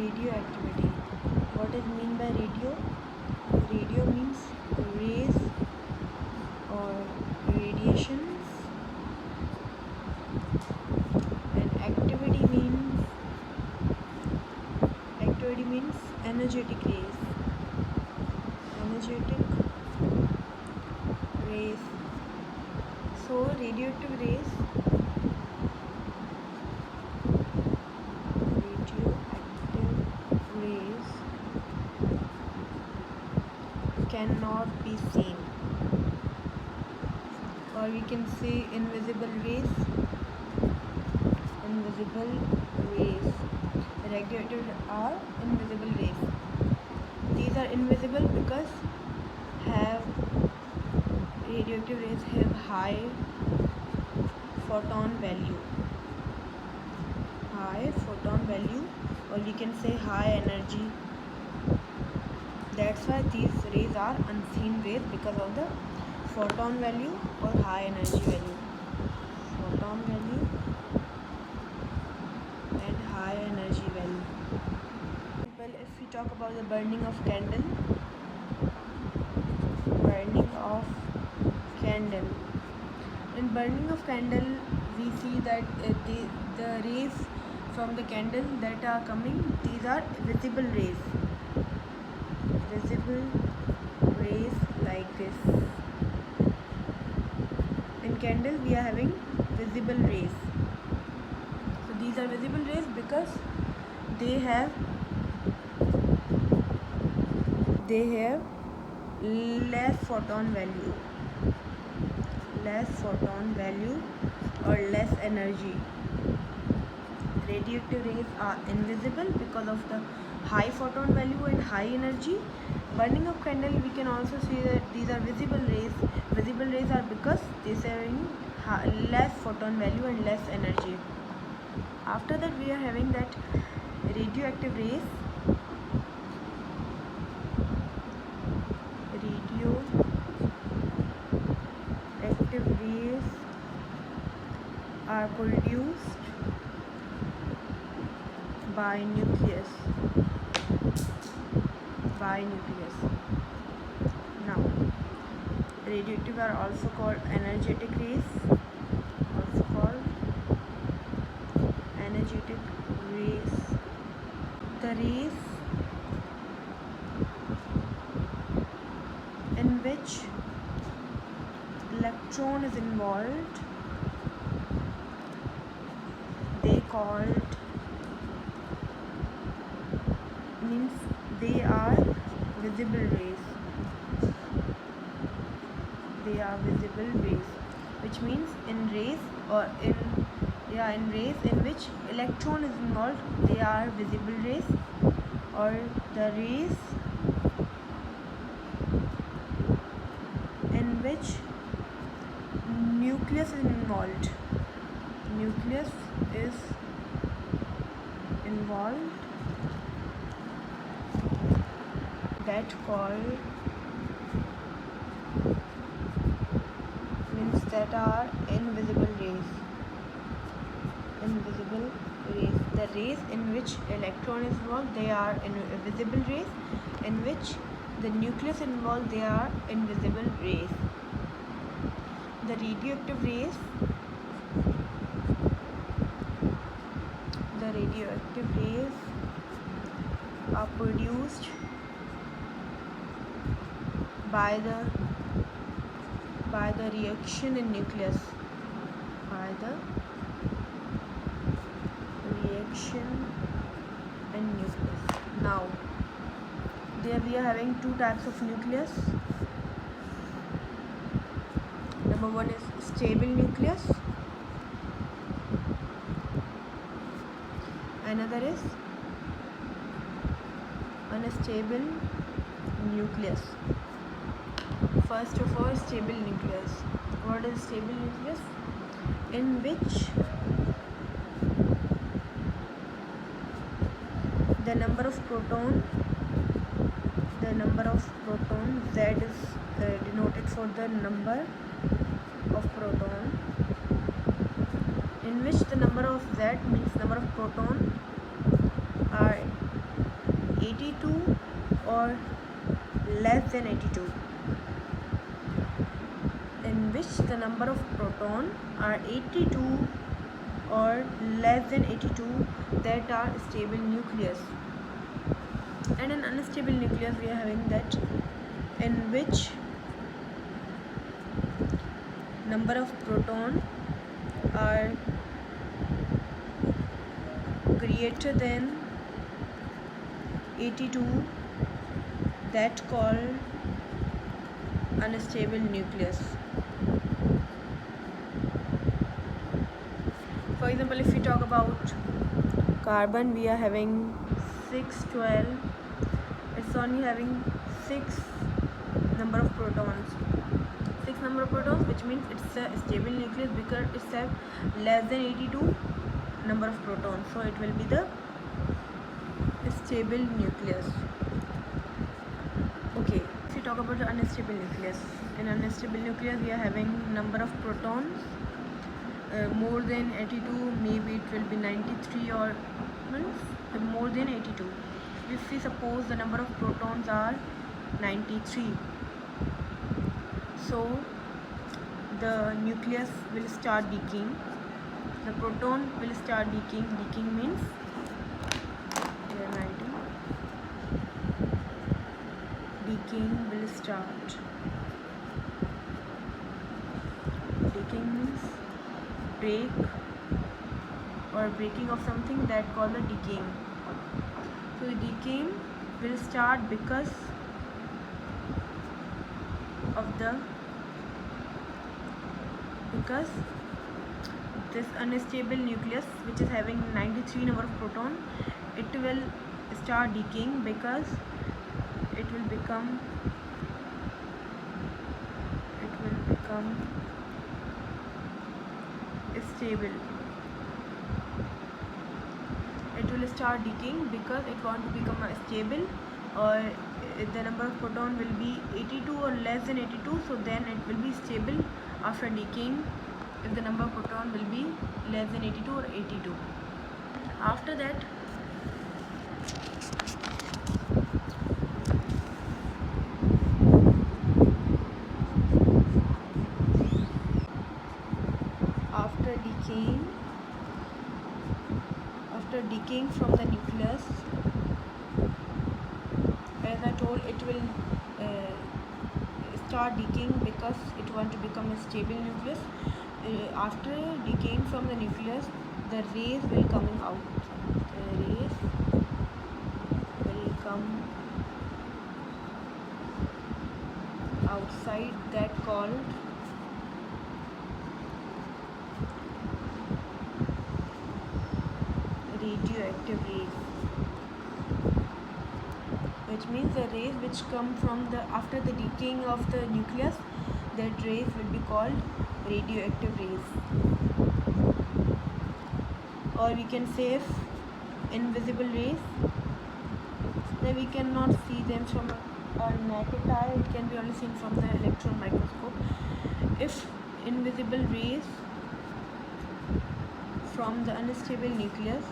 radioactivity. What is mean by radio? Radio means rays or radiations, and activity means energetic rays. So radioactive rays cannot be seen, or we can say invisible rays. Radioactive are invisible rays. These are invisible because radioactive rays have high photon value, or we can say high energy. That's why these rays are unseen rays, because of the photon value or high energy value. Photon value and high energy value. Well, if we talk about the burning of candle. In burning of candle, we see that the rays from the candle that are coming, these are visible rays. Like this. In candle we are having visible rays. So these are visible rays because they have less photon value or less energy. Radioactive rays are invisible because of the high photon value and high energy. Burning of candle, we can also see that these are visible rays. Visible rays are because they are having less photon value and less energy. After that, we are having that radioactive rays. Radioactive rays are produced by nucleus. Now, radioactive are also called energetic rays. The rays in which electron is involved, they are visible rays. Which means in rays in which electron is involved, they are visible rays. Or the rays in which nucleus is involved. That are invisible rays. The rays in which electron is involved, they are visible rays. In which the nucleus involved, they are invisible rays. The radioactive rays are produced by the reaction in nucleus. Now, there we are having two types of nucleus. Number one is stable nucleus. Another is unstable nucleus. First of all, stable nucleus. What is stable nucleus? In which the number of proton Z is denoted for the number of proton, in which the number of Z means number of proton are 82 or less than 82, in which the number of proton are 82 or less than 82 that are stable nucleus. And an unstable nucleus we are having that in which number of proton are greater than 82, that called unstable nucleus. For example, if we talk about carbon, we are having 612. It's only having 6 number of protons. 6 number of protons, which means it's a stable nucleus because it's have less than 82 number of protons. So it will be the stable nucleus. Okay, if we talk about the unstable nucleus, in unstable nucleus we are having number of protons more than 82, maybe it will be 93 or more than 82. If we suppose the number of protons are 93, so the nucleus will start decaying, the proton will start decaying. Decaying means we are writing decaying will start. Decaying means break or breaking of something, that called the decaying. So the decaying will start because this unstable nucleus, which is having 93 number of proton, it will start decaying because it will become stable. It will start decaying because it want to become stable, or the number of proton will be 82 or less than 82, so then it will be stable after decaying if the number of proton will be less than 82 or 82. After that, after decaying from the nucleus, as I told, it will start decaying because it want to become a stable nucleus. After decaying from the nucleus, the rays will coming out. The rays will come outside, that called radioactive rays, which means the rays which come from the after the decaying of the nucleus, that rays will be called radioactive rays. Or we can say invisible rays, that we cannot see them from our naked eye, it can be only seen from the electron microscope. If invisible rays from the unstable nucleus,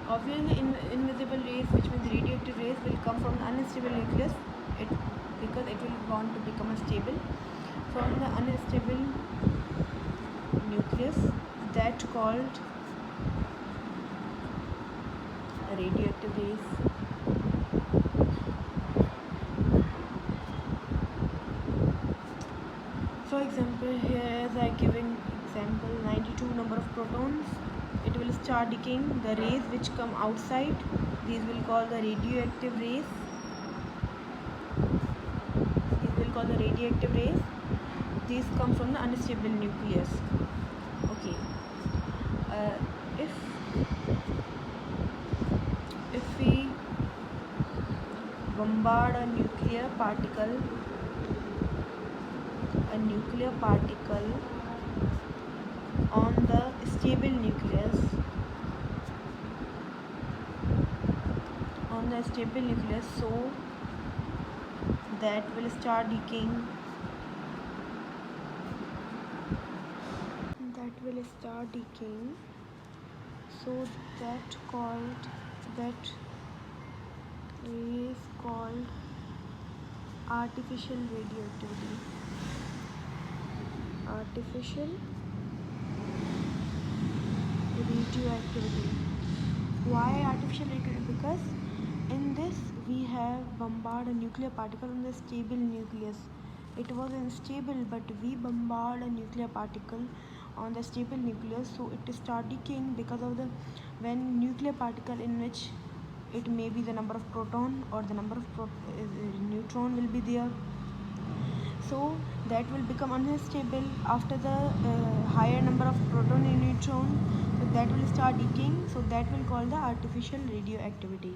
obviously invisible rays, which means radioactive rays, will come from the unstable nucleus, because it will want to become stable. From the unstable nucleus, that called radioactive rays. For example, here as I giving example, 92 number of protons, it will start decaying. The rays which come outside, these will call the radioactive rays. These come from the unstable nucleus. Okay. If we bombard a nuclear particle on the stable nucleus, so that will start decaying. So that called that is called artificial radioactivity. Artificial radioactivity. Why artificial radioactivity? Because in this we have bombard a nuclear particle on the stable nucleus. It was unstable, but we bombard a nuclear particle on the stable nucleus, so it start decaying because of the when nuclear particle in which it may be the number of proton or the number of neutron will be there, so that will become unstable after the higher number of proton and neutron, so that will start decaying, so that will call the artificial radioactivity.